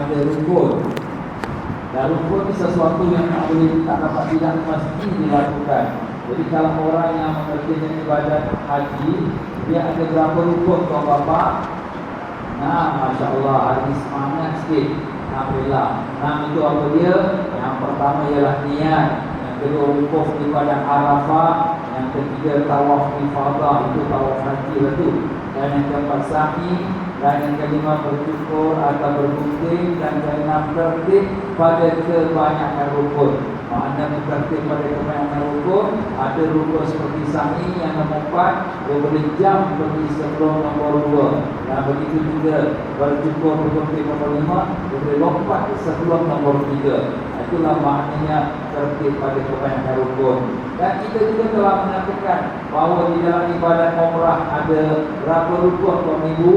ada rukun. Dan rukun ni sesuatu yang tak dapat tidak mesti dilakukan. Jadi kalau orang yang mengerjakan ibadat haji, dia ada berapa rukun tuan bapa? Nah, Masya Allah, hari ini semangat sikit. Alhamdulillah. Itu apa dia? Yang pertama ialah niat. Yang kedua wukuf di padang Arafah. Yang ketiga tawaf ifadah, itu tawaf haji lah tu. Dan yang keempat sa'i. Dan yang kelima bersyukur atau bergunting. Dan yang keenam tertib pada kebanyakan rukun. Maknanya tertib pada kebanyakan rukun. Ada rukun seperti sa'i yang nombor 4, dia boleh jam pergi sebelum nombor 2. Dan begitu juga bersyukur bergunting nombor 5, dia boleh lompat sebelum nombor 3. Itulah maknanya tertib pada kebanyakan rukun. Dan kita juga telah mengatakan bahawa di dalam ibadat umrah ada berapa rukun tuan ibu?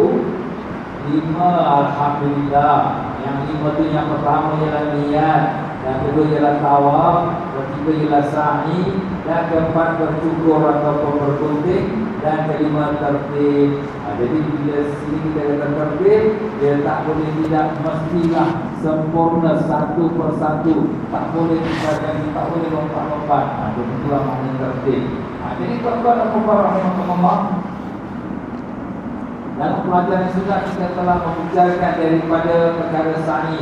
5, Alhamdulillah. Yang 5 tu yang pertama ialah niat, yang kedua ialah tawaf, ketiga ialah sa'i, dan keempat bersyukur ataupun bergunting, dan kelima tertib. Jadi bila sini kita kata tertib, dia tak boleh tidak mestilah sempurna satu persatu, tak boleh dibagi, tak boleh lompat-lompat. Itulah makna tertib. Jadi tuan-tuan dan puan-puan rahimahumullah, dalam pelajaran sudah kita telah membicarakan daripada perkara sa'i.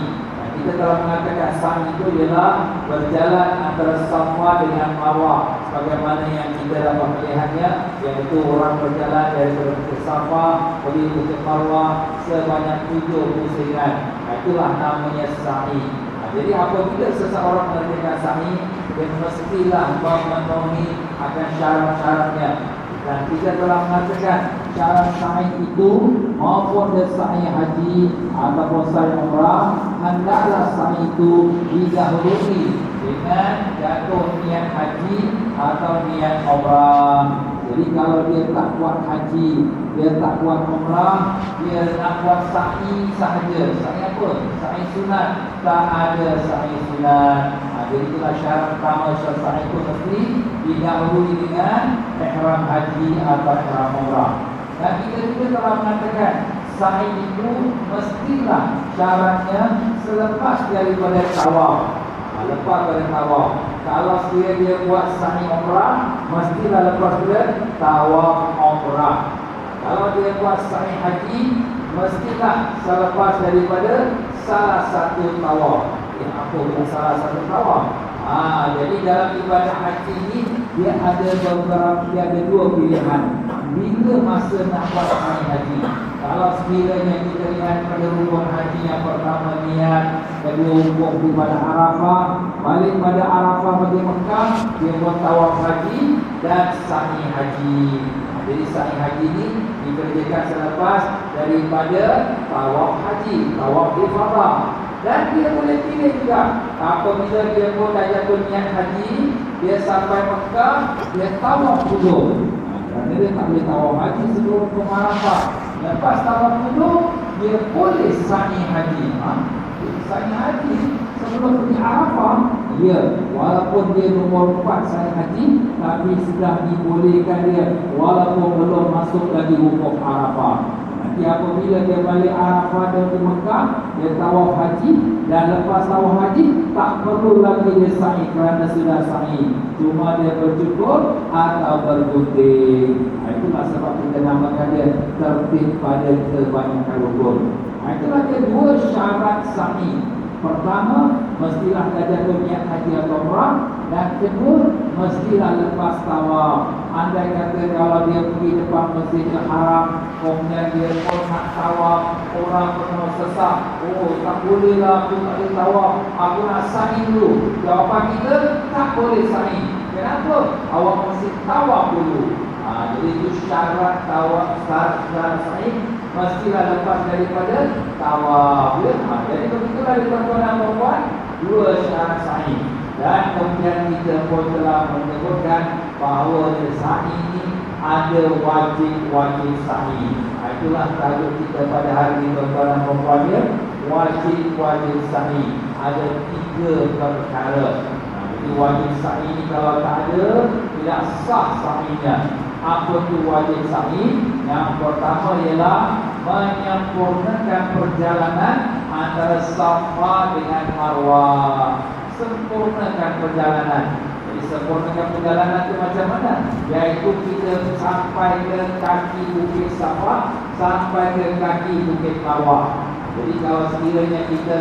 Kita telah mengatakan sa'i itu ialah berjalan antara Safa dengan Marwah, sebagaimana yang kita dapat melihatnya, iaitu orang berjalan daripada Bukit Safa pergi Bukit Marwah sebanyak 7 pusingan. Itulah namanya sa'i. Jadi apabila seseorang mengerjakan sa'i, dia mestilah memenuhi akan syarat-syaratnya. Dan kita telah mengatakan syarat sa'i itu maupun sa'i haji ataupun sa'i umrah, hendaklah sa'i itu didahului dengan jatuh niat haji atau niat umrah. Jadi kalau dia tak buat haji, dia tak buat umrah, dia nak buat sa'i sahaja. Sa'i apa? Sa'i sunat. Tak ada sa'i sunat. Jadi itulah syarat pertama, syarat sa'i itu mesti didahului dengan ihram haji atau ihram umrah. Dan kita juga telah mengatakan sa'i itu mestilah syaratnya selepas daripada tawaf. Lepas pada tawaf. Kalau sekiranya dia buat sa'i umrah, mestilah lepas dia tawaf umrah. Kalau dia buat sa'i haji, mestilah selepas daripada salah satu tawaf. Apa yang salah satu tawaf? Jadi dalam ibadah haji ini dia ada dua pilihan. Bila masa nak buat sa'i haji? Kalau sekiranya kita lihat pada rukun haji yang pertama niat, kedua wukuf di pada Arafah, balik pada Arafah pergi Mekah, dia buat tawaf haji dan sa'i haji. Jadi sa'i haji ini dikerjakan selepas daripada tawaf haji, tawaf ifadah. Dan dia boleh pilih juga. Apabila dia pun dah jatuh niat haji, dia sampai Mekah, dia tawaf dulu. Kerana dia tak boleh tawaf haji sebelum ke Arafah. Lepas tawaf dulu, dia boleh sa'i haji. Sa'i haji sebelum pergi Arafah, ya, walaupun dia nombor 4 sa'i haji, tapi sudah dibolehkan dia walaupun belum masuk lagi wukuf Arafah. Nanti apabila dia balik Arafah dan ke Mekah, dia tawaf haji, dan lepas tawaf haji tak perlu lagi dia sa'i kerana sudah sa'i. Cuma dia bercukur atau bergunting. Itulah sebab kita namakan dia tertib pada kebanyakan rukun. Itulah dia dua syarat sa'i. Pertama, mestilah dah jatuh niat haji atau umrah, dan kedua, mestilah lepas tawaf. Andai kata kalau dia pergi depan Masjidil Haram, kemudian dia pun nak tawaf, orang pernah sesak, tak bolehlah, aku tak boleh tawaf, aku nak sa'i dulu. Jawapan kita, tak boleh sa'i. Kenapa? Awak mesti tawaf dulu. Jadi itu syarat tawaf, syarat sa'i mestilah lepas daripada tawaf. Jadi begitulah tuan-tuan dan puan-puan, dua syarat sa'i. Dan kemudian kita pun telah menyebutkan bahawa sa'i ini ada wajib-wajib sa'i. Itulah tajuk kita pada hari ini tuan-tuan dan puan-puan, wajib-wajib sa'i. Ada 3 perkara. Jadi wajib sa'i ini kalau tak ada, tidak sah sa'inya. Apa itu wajib sa'i? Yang pertama ialah menyempurnakan perjalanan antara Safa dengan Marwah. Sempurnakan perjalanan. Jadi sempurnakan perjalanan itu macam mana? Yaitu kita sampai ke kaki Bukit Safa, sampai ke kaki Bukit Marwah. Jadi kalau sekiranya kita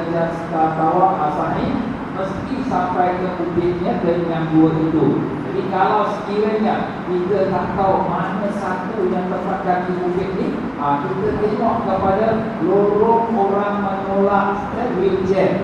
tawaf sa'i, mesti sampai ke bukitnya dengan dua itu. Jadi kalau sekiranya kita tak tahu mana satu yang tempat kaki bukit ni, kita tengok kepada lorong orang menolak wheelchair.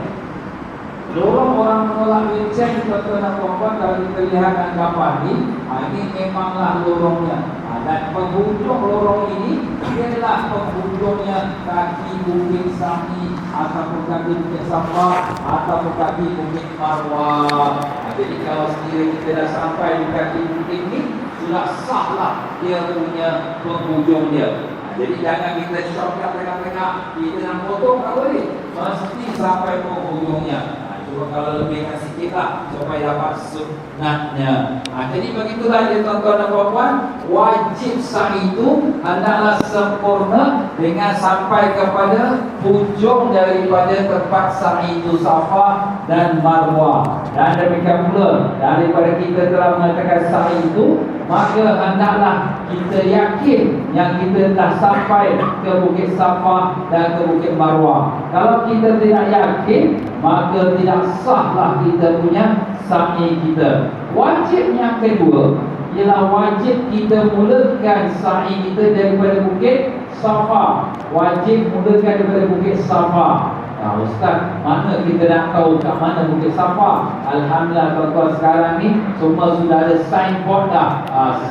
Lorong orang menolak wheelchair, tuan-tuan dan puan-puan, kalau kita lihat dalam gambar ni, ini memanglah lorongnya. Dan penghujung lorong ini ialah penghujungnya kaki Bukit Sa'i, ataupun kaki Bukit Safa, ataupun kaki Bukit Marwah. Jadi kalau sekiranya kita dah sampai di kaki bukit ini, sudah sahlah dia punya penghujung dia. Jadi jangan kita shortcut tengah-tengah, kita nak potong tak boleh, mesti sampai penghujungnya. Cuba kalau lebihkan sikit lah supaya dapat sunatnya. Jadi begitulah dia tuan-tuan dan puan-puan, wajib sa'i itu hendaklah sempurna dengan sampai kepada hujung daripada tempat sa'i itu Safa dan Marwah. Dan demikian pula daripada kita telah mengatakan sa'i itu, maka hendaklah kita yakin yang kita dah sampai ke Bukit Safa dan ke Bukit Marwah. Kalau kita tidak yakin, maka tidak sahlah kita punya sa'i kita. Wajib yang kedua ialah wajib kita mulakan sa'i kita daripada Bukit Safa. Wajib mulakan daripada Bukit Safa. Ustaz, mana kita nak tahu kat mana Bukit Safa? Alhamdulillah tuan-tuan, sekarang ni semua sudah ada signboard dah.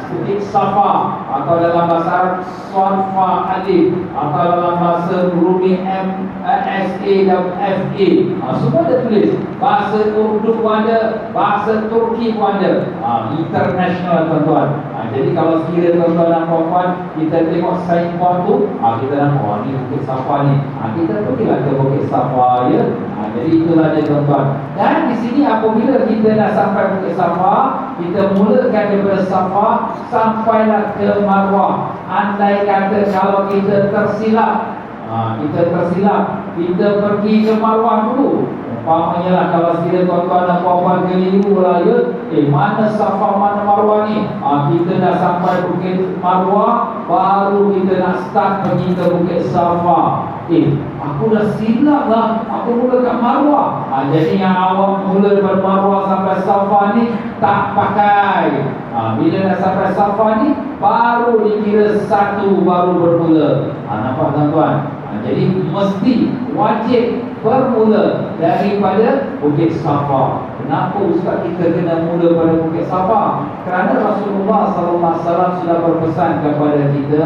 Bukit Safa, atau dalam bahasa Arab Safa Alif, atau dalam bahasa Rumi SA dan FA. Semua ada tulis. Bahasa Urdu pun ada, bahasa Turki pun ada. International tuan-tuan. Jadi kalau sekiranya tuan-tuan dan puan-puan kita tengok signboard tu, kita nampak ni Bukit Safa ni. Kita pergilah ke Bukit Safa, ya. Jadi itulah dia tuan-tuan. Dan di sini apabila kita dah sampai Bukit Safa, kita mulakan daripada Safa sampailah ke Marwah. Andai kata kalau kita tersilap, kita pergi ke Marwah dulu. Umpamanya lah, kalau sekiranya tuan-tuan dan puan-puan keliru lah, ya, mana Safa mana Marwah ni, kita dah sampai Bukit Marwah, baru kita nak start pergi ke Bukit Safa. Aku dah silap lah, aku mula kat Marwah. Jadi yang awak mula daripada Marwah sampai Safa ni tak pakai. Bila dah sampai Safa ni, baru dikira satu, baru bermula. Nampak tuan-tuan? Jadi mesti wajib bermula daripada Bukit Safa. Kenapa Ustaz kita kena mula pada Bukit Safa? Kerana Rasulullah SAW sudah berpesan kepada kita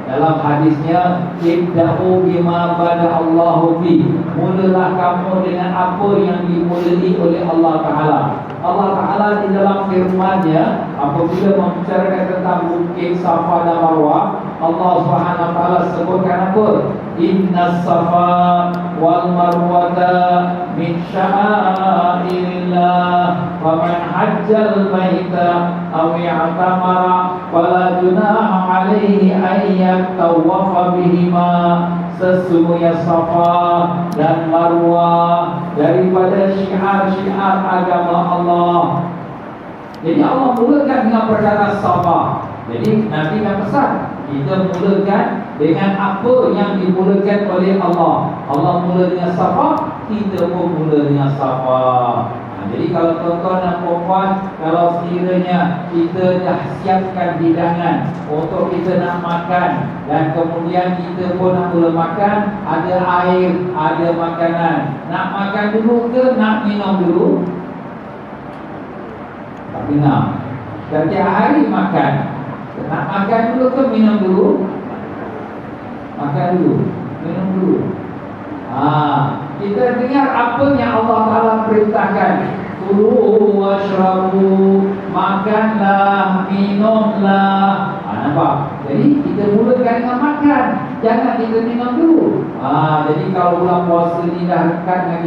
dalam hadisnya, ibda'u bima bada Allahu bi. Mulalah kamu dengan apa yang dimulai oleh Allah Ta'ala. Allah Ta'ala di dalam firman-Nya apabila membicarakan tentang Bukit Safa dan Marwah, Allah Subhanahu Wa Ta'ala sebutkan apa? Inna Safa wal Marwata min sya'airillah, faman hajjal baita aw i'tamara fala junaha alaihi an yatawafa bihima. Sesungguhnya Safa dan Marwah daripada syiar-syiar agama Allah. Jadi Allah mulakan dengan perkara Safa. Jadi Nabi kan pesan kita mulakan dengan apa yang dimulakan oleh Allah. Allah mula dengan Safa, kita pun mula dengan Safa. Jadi kalau tuan-tuan dan puan-puan, kalau sekiranya kita dah siapkan hidangan untuk kita nak makan, dan kemudian kita pun nak mula makan, ada air, ada makanan, nak makan dulu ke nak minum dulu? Tak minum. Setiap hari makan. Nak makan dulu ke minum dulu? Makan dulu, minum dulu. Kita dengar apa yang Allah Ta'ala perintahkan. Kulu washrabu, makanlah, minumlah. Nampak? Jadi kita mulakan dengan makan, jangan kita minum dulu. Jadi kalau bulan puasa ni dah dekat dengan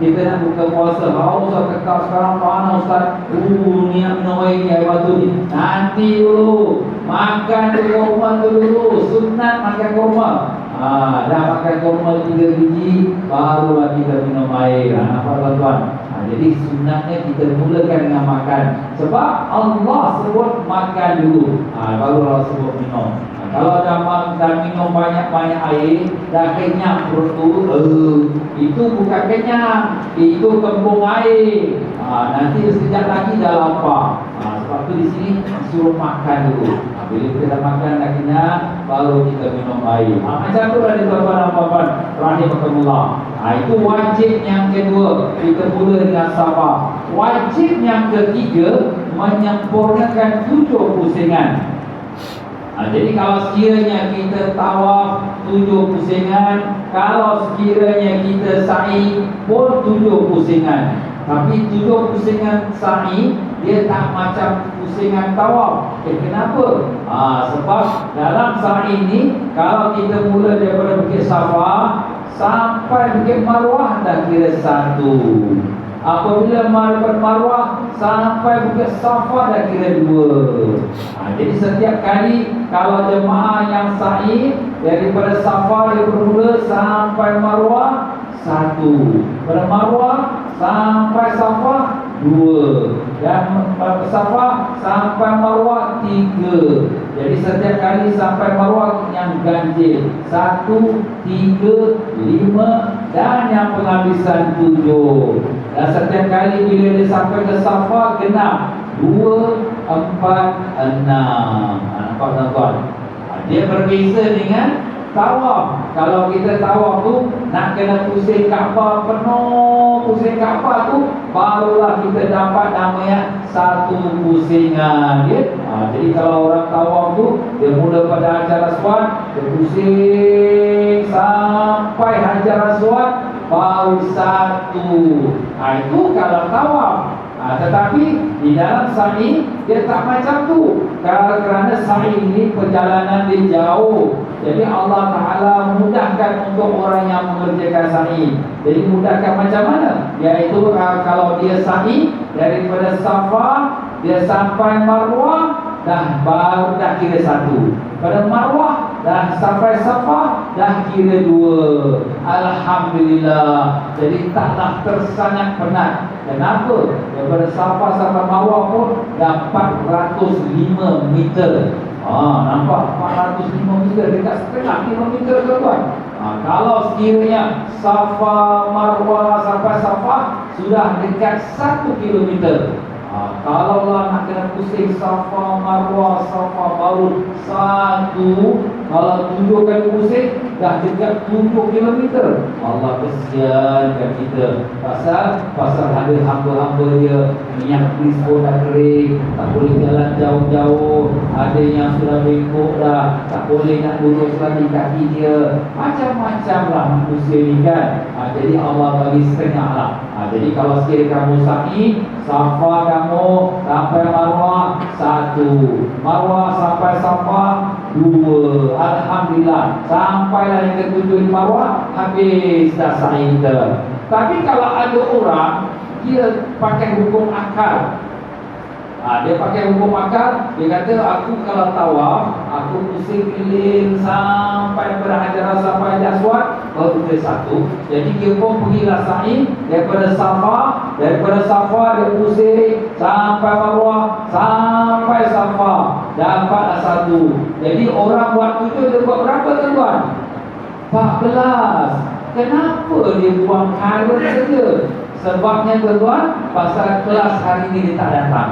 kita nak buka puasa. Ustaz kekal sekarang mana Ustaz? Ni nak minum air batu ni. Nanti dulu, makan di rumah dulu. Sunat makan kurma. Dah makan kurma 3 biji, barulah kita minum air. Nampak tuan-tuan? Jadi sunatnya kita mulakan dengan makan. Sebab Allah sebut makan dulu, baru Allah sebut minum. Kalau dah minum banyak-banyak air, dah kenyang perut tu, itu bukan kenyang, itu kembung air. Nanti sekejap lagi dah lapar. Sebab tu di sini suruh makan dulu. Bila kita dah makan dah kenyang, baru kita minum air. Macam tu lah dia tuan-tuan dan puan-puan rahimahkumullah. Itu wajib yang kedua, kita mula dengan sabar. Wajib yang ketiga, menyempurnakan 7 pusingan. Jadi kalau sekiranya kita tawaf 7 pusingan, kalau sekiranya kita sa'i pun 7 pusingan. Tapi 7 pusingan sa'i dia tak macam pusingan tawaf. Kenapa? Sebab dalam sa'i ni, kalau kita mula daripada Bukit Safa sampai Bukit Marwah dah kira 1. Apabila daripada Marwah sampai Bukit Safa dah kira 2. Jadi setiap kali kalau jemaah yang sa'i daripada Safa dia bermula sampai Marwah 1, pada Marwah sampai Safa 2, dan Safa sampai Marwah 3. Jadi setiap kali sampai Marwah yang ganjil 1, 3, 5 dan yang penghabisan 7. Dan setiap kali bila dia sampai ke Safa genap 2, 4, 6. Nampak tuan-tuan? Dia berbeza dengan tawaf. Kalau kita tawaf tu nak kena pusing Kaabah penuh, pusing Kaabah tu barulah kita dapat namanya 1 pusingan, ya? Jadi kalau orang tawaf tu dia mula pada Hajar Aswad, dia pusing sampai Hajar Aswad baru 1. Itu kalau tawaf. Tetapi di dalam sa'i dia tak macam tu. Kerana sa'i ini perjalanan dia jauh. Jadi Allah Ta'ala mudahkan untuk orang yang mengerjakan sa'i. Jadi mudahkan macam mana? Iaitu kalau dia sa'i daripada Safa, dia sampai Marwah baru dah kira 1. Pada Marwah dah sampai Safa dah kira 2. Alhamdulillah. Jadi taklah tersangat penat. Kenapa? Daripada Safa sampai Marwah pun dah 405 meter. Nampak 405 meter, dekat setengah 5 meter tuan-tuan. Kalau sekiranya Safa Marwah sampai Safa sudah dekat 1 kilometer. Kalau lah nak kena pusing Safa Marwah, Safa baru 1, kalau 7 kali pusing dah dekat 7 kilometer. Allah kesiankan kita. Pasal ada hamba-hamba dia minyak kris pun dah kering, tak boleh jalan jauh-jauh. Ada yang sudah bengkok dah, tak boleh nak lurus lagi kaki dia. Macam-macam lah manusia ni kan. Jadi Allah bagi setengah lah. Jadi kalau sekiranya kamu sa'i, Safa kamu sampai Marwah 1, Marwah sampai Safa 2. Alhamdulillah, sampailah yang ketujuh di Marwah, habis dah sa'i kita. Tapi kalau ada orang dia pakai hukum akal, dia pakai hukum akal. Dia kata aku kalau tawaf, aku pusing keliling sampai berhajar sampai Hajar Aswad baru kira 1. Jadi dia pun pergilah sa'i daripada Safa dia pusing sampai Marwah sampai Safa, dapatlah 1. Jadi orang buat 7 dia buat berapa tuan? 14. Kenapa dia buang karun saja? Sebabnya tuan, pasal kelas hari ini dia tak datang.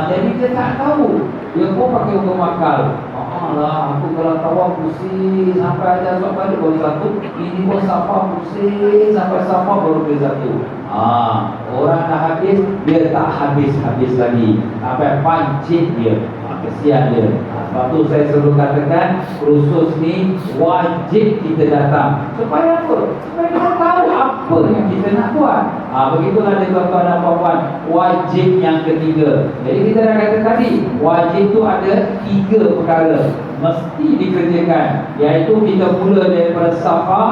Jadi dia tak tahu. Dia pun pakai hukum akal. Aku kalau tawaf pusing sampai Hajar Aswad balik baru 1. Ini pun Safa pusing sampai Safa baru ke 1. Orang dah habis, dia tak habis-habis lagi. Sampai pancit dia. Kesian dia. Sebab tu saya selalu katakan kursus ni wajib kita datang. Supaya apa? Supaya kita tahu apa yang kita nak buat. Begitulah dia tuan-tuan dan puan-puan, wajib yang ketiga. Jadi kita dah kata tadi, wajib tu ada 3 perkara mesti dikerjakan. Iaitu kita mula daripada Safa,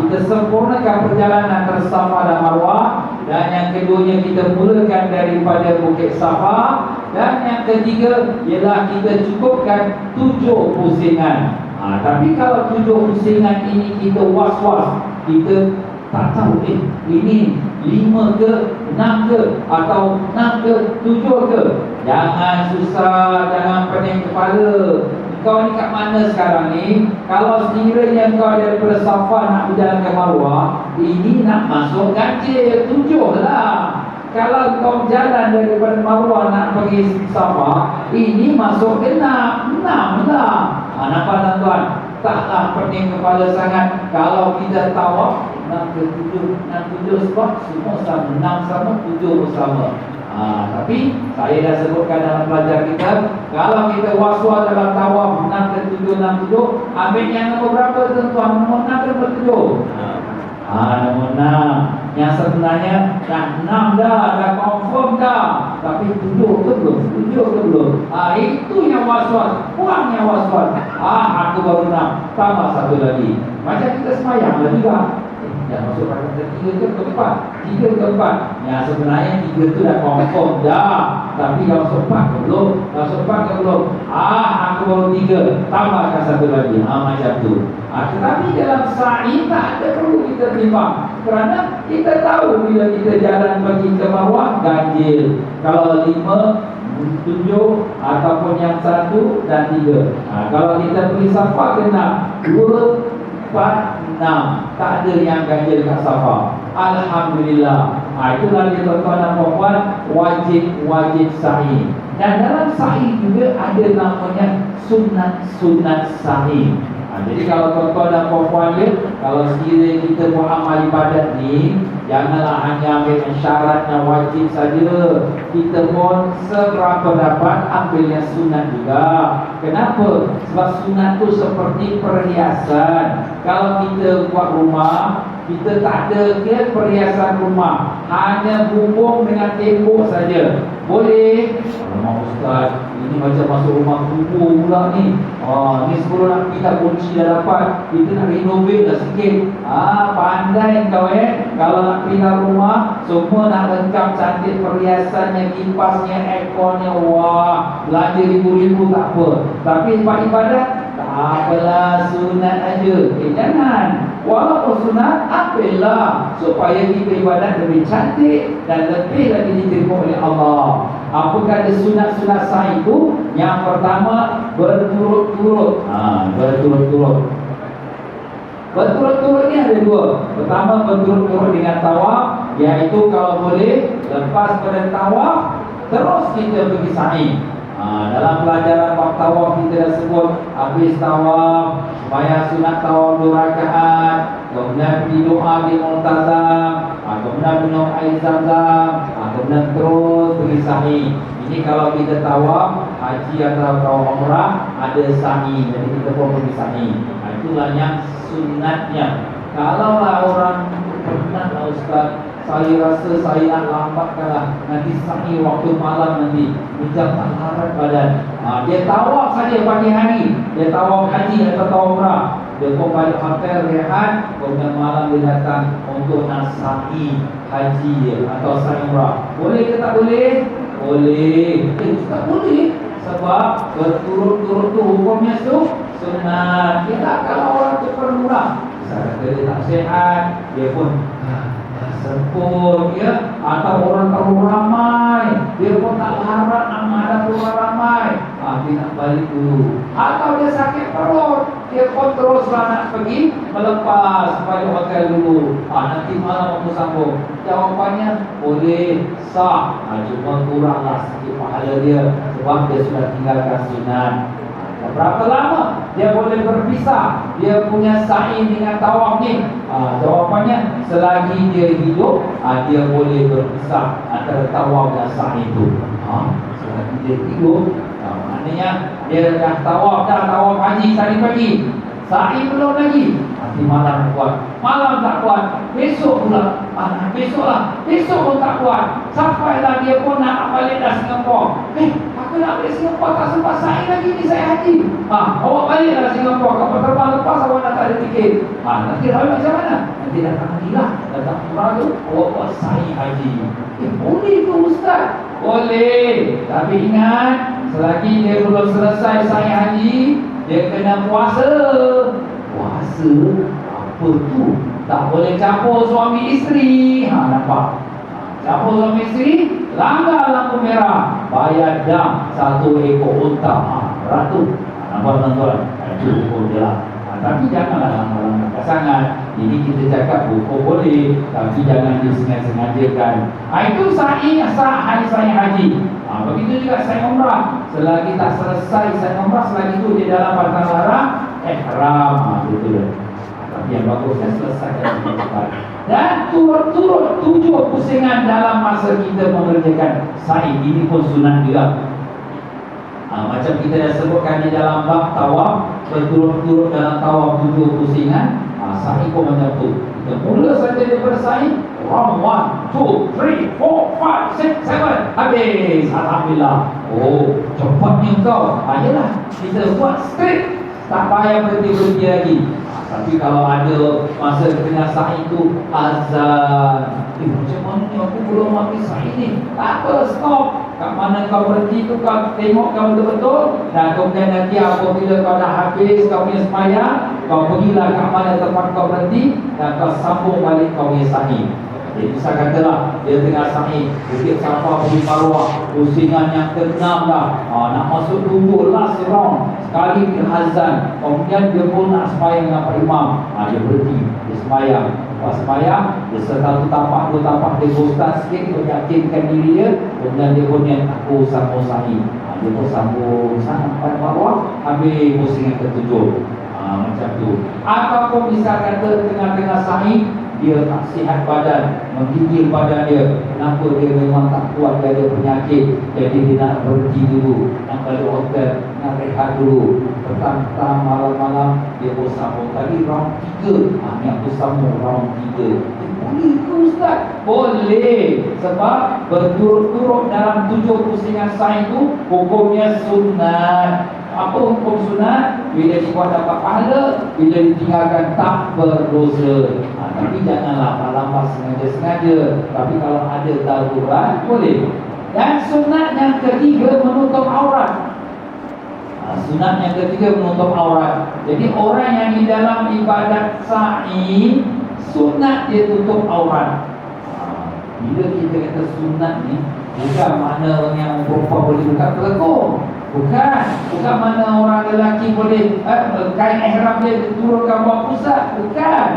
kita sempurnakan perjalanan antara Safa dan Marwah. Dan yang keduanya kita mulakan daripada Bukit Safa. Dan yang ketiga ialah kita cukupkan 7 pusingan. Tapi kalau 7 pusingan ini kita was-was, kita tak tahu ini 5 ke 6 ke atau 6 ke 7 ke. Jangan susah, jangan pening kepala. Kau ni kat mana sekarang ni? Kalau sekiranya kau daripada Safa nak berjalan ke Marwah, ini nak masuk ganjil 7 lah. Kalau kau jalan daripada Marwah nak pergi Safa, ini masuk ke 6 lah. Nampak tuan-tuan? Taklah pening kepala sangat. Kalau kita tawaf 6 ke 7, 6 7 sebab semua sama, 6 sama, 7 bersama. Tapi saya dah sebutkan dalam pelajar kita, kalau kita was-was dalam tawaf 6 ke 7, 6 7, ambil yang nombor berapa tuan-tuan? Nombor 6 ke nombor 7? Nombor 6. Yang sebenarnya dah 6 dah confirm dah. Tapi 7 ke belum? 7 ke belum? Itu yang was-was. Buang yang was-was. Aku baru 6. Tambah satu lagi. Macam kita semayang lah juga. Yang masuk pada 3 ke 4, 3 ke 4. Yang sebenarnya 3 tu dah confirm dah. Tapi yang masuk 4 ke belum? Masuk 4 ke belum? Aku baru 3. Tambahkan satu lagi. Macam tu. Tetapi dalam sa'i tak ada perlu kita timbang. Kerana kita tahu bila kita jalan pergi ke Marwah ganjil. Kalau 5, 7 ataupun yang 1 dan 3. Kalau kita pergi Safa kena 2, 4, 6. Tak ada yang ganjil kat Safa. Alhamdulillah. Itulah dia tuan-tuan dan puan-puan, wajib sa'i. Dan dalam sa'i juga ada namanya sunat sa'i. Jadi kalau tuan-tuan dan puan-puan dia, kalau sekiranya kita buat amal ibadat ni, janganlah hanya ambil syaratnya wajib saja. Kita pun seberapa dapat ambil yang sunat juga. Kenapa? Sebab sunat tu seperti perhiasan. Kalau kita buat rumah, kita tak ada perhiasan rumah, hanya bumbung dengan tembok saja. Boleh? Alamak Ustaz, ini macam masuk rumah kubur pula ni. Ni sebelum nak kita kunci dah dapat, kita nak renovate dah sikit. Pandai kau kalau nak pindah rumah, semua nak lengkap cantik perhiasannya, kipasnya, airconnya. Wah, belanja ribu-ribu tak apa. Tapi tempat ibadat, tak apalah, sunat aja. Jangan. Walaupun sunat, ambillah supaya kita ibadat lebih cantik dan lebih lagi diterima oleh Allah. Apakah ada sunat-sunat sa'i itu? Yang pertama, berturut-turut. Berturut-turut ni ada 2. Pertama, berturut-turut dengan tawaf, iaitu kalau boleh lepas pada tawaf terus kita pergi sa'i. Dalam pelajaran bab tawaf kita dah sebut, habis tawaf sembahyang sunat tawaf 2 rakaat, kemudian pergi doa di Multazam, kemudian minum air Zam-Zam, kemudian terus pergi sa'i. Ini kalau kita tawaf haji atau tawaf umrah ada sa'i, jadi kita pun pergi sa'i. Itulah yang sunatnya. Kalaulah orang pernah Ustaz, saya rasa saya nak lambatkanlah, nanti sa'i waktu malam nanti, macam tak larat badan. Dia tawaf saja pagi hari, dia tawaf haji atau tawaf umrah, dia pun balik hotel rehat, kemudian malam dia datang untuk nak sa'i haji dia atau sa'i umrah. Boleh ke tak boleh? Boleh. Tak boleh. Sebab berturut-turut tu hukumnya sunat. Kita kalau orang tu permurah, misalnya dia tak sihat, dia pun sempur ya, atau orang terlalu ramai, dia pun tak larat nak menghadap orang ramai, dia nak balik dulu. Atau dia sakit perut, dia pun teruslah nak pergi melepas pada hotel dulu. Nanti malam aku sambung. Jawapannya boleh, sah. Cuma kuranglah sikit pahala dia, sebab dia sudah tinggalkan sunat. Berapa lama dia boleh berpisah dia punya sa'i dengan tawaf ni? Jawapannya selagi dia hidup, dia boleh berpisah antara tawaf dan sa'i itu. Selagi dia hidup, maknanya dia dah tawaf haji tadi pagi, sa'i belum lagi, nanti malam kuat, malam tak kuat, besok pula, besok pun tak kuat, sampailah dia pun nak balik dah Singapura. Aku nak balik Singapura, tak sempat sa'i lagi ni, saya haji. Awak baliklah Singapura, kapal terbang lepas awak nak tak ada tiket. Nanti dah macam mana? Nanti datang lagi lah, datang pura tu, awak buat sa'i haji. Boleh tu Ustaz? Boleh. Tapi ingat, selagi dia belum selesai sa'i haji, dia kena puasa. Puasa apa tu? Tak boleh campur suami isteri. Nampak? Campur suami isteri, langgar lampu merah, bayar dam 1 ekor unta. Beratus. Nampak tuan-tuan? Itu hukum dia lah. Tapi janganlah langgar pasangan. Ini kita cakap hukum boleh, tapi jangan disengaja-sengajakan. Itu sa'i sa'i haji. Begitu juga sa'i umrah. Selagi tak selesai sa'i umrah, selagi itu dia dalam pantang larang, ihram. Betul. Tapi yang bagusnya selesai dan turut-turut 7 pusingan dalam masa kita mengerjakan sa'i. Ini pun sunat juga. Macam kita dah sebutkan di dalam bab tawaf, berturut-turut dalam tawaf 7 pusingan. Sa'i pun macam tu. Kita mula saja daripada sa'i, round 1, 2, 3, 4, 5, 6, 7, habis. Alhamdulillah. Oh, cepatnya kau. Yalah, kita buat straight, tak payah berhenti-berhenti lagi. Tapi kalau ada masa tengah sa'i itu azan, macam mana ni aku belum habis sa'i ni? Tak apa, stop. Kat mana kau berhenti tu kau tengok kau betul-betul. Dan kemudian nanti apabila kau dah habis kau punya sembahyang, kau pergilah kat mana tempat kau berhenti dan kau sambung balik kau punya sa'i. Jadi bisa katalah dia tengah sa'i, Bukit Safa, Bukit Marwah, pusingan yang ke-6 dah. Nak masuk 7 last round. Sekali dia azan, kemudian dia pun nak sembahyang dengan Pak Imam. Dia berhenti, dia sembahyang. Lepas sembahyang, dia satu tapak, 2 tapak, dia bosan sikit untuk yakinkan diri dia. Kemudian dia pun yang aku sambung sa'i. Dia pun sambung sampai Marwah, habis pusingan ke-7. Macam tu. Ataupun bisa kata tengah-tengah sa'i, dia tak sihat badan, menggigil badan dia. Kenapa? Dia memang tak kuat, dia ada penyakit. Jadi dia nak berhenti dulu, nak balik hotel, nak rehat dulu. Petang-petang, malam-malam dia pun sambung. Tadi round 3, ni aku sambung round 3. Boleh ke Ustaz? Boleh. Sebab berturut-turut dalam 7 pusingan sa'i itu hukumnya sunat. Apa hukum sunat? Bila dibuat dapat pahala, bila ditinggalkan tak berdosa. Tapi janganlah lambat sengaja-sengaja. Tapi kalau ada darurat, boleh. Dan sunat yang ketiga menutup aurat. Sunat yang ketiga menutup aurat. Jadi orang yang di dalam ibadat sa'i, sunat dia tutup aurat. Bila kita kata sunat ni, bukan makna orang yang perempuan boleh buka pelekung. Bukan mana orang lelaki boleh kain ihram dia turunkan bawah pusat. Bukan.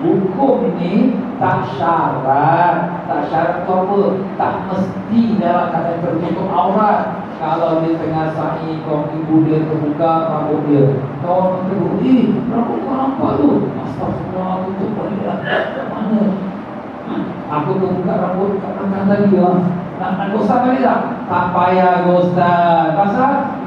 Hukum ni tak syarat. Tak syarat tu apa? Tak mesti dalam keadaan tertutup aurat. Kalau dia tengah sa'i, kaum ibu dia terbuka rambut dia, kawan terbuka, rambut kau nampak tu? Astagfirullah, tutup balik dah. Mana? Aku terbuka rambut kat belakang tadi lah. Nak dosa balik tak? Tak payah Ustaz.